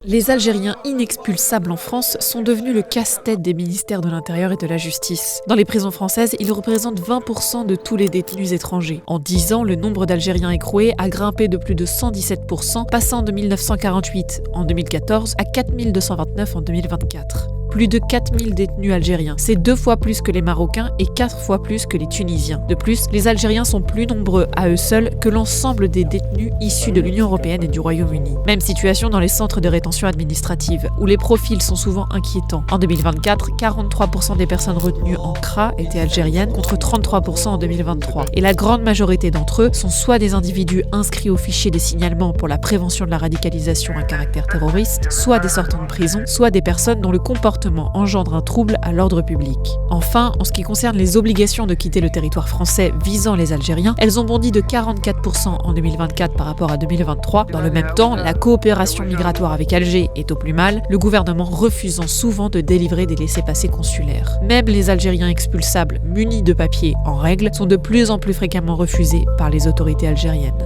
Les Algériens inexpulsables en France sont devenus le casse-tête des ministères de l'Intérieur et de la Justice. Dans les prisons françaises, ils représentent 20% de tous les détenus étrangers. En 10 ans, le nombre d'Algériens écroués a grimpé de plus de 117%, passant de 1948 en 2014 à 4229 en 2024. Plus de 4000 détenus algériens. C'est 2 fois plus que les Marocains et 4 fois plus que les Tunisiens. De plus, les Algériens sont plus nombreux à eux seuls que l'ensemble des détenus issus de l'Union européenne et du Royaume-Uni. Même situation dans les centres de rétention administrative, où les profils sont souvent inquiétants. En 2024, 43% des personnes retenues en CRA étaient algériennes, contre 33% en 2023. Et la grande majorité d'entre eux sont soit des individus inscrits au fichier des signalements pour la prévention de la radicalisation à caractère terroriste, soit des sortants de prison, soit des personnes dont le comportement engendre un trouble à l'ordre public. Enfin, en ce qui concerne les obligations de quitter le territoire français visant les Algériens, elles ont bondi de 44% en 2024 par rapport à 2023. Dans le même temps, la coopération migratoire avec Alger est au plus mal, le gouvernement refusant souvent de délivrer des laissez-passer consulaires. Même les Algériens expulsables munis de papiers en règle sont de plus en plus fréquemment refusés par les autorités algériennes.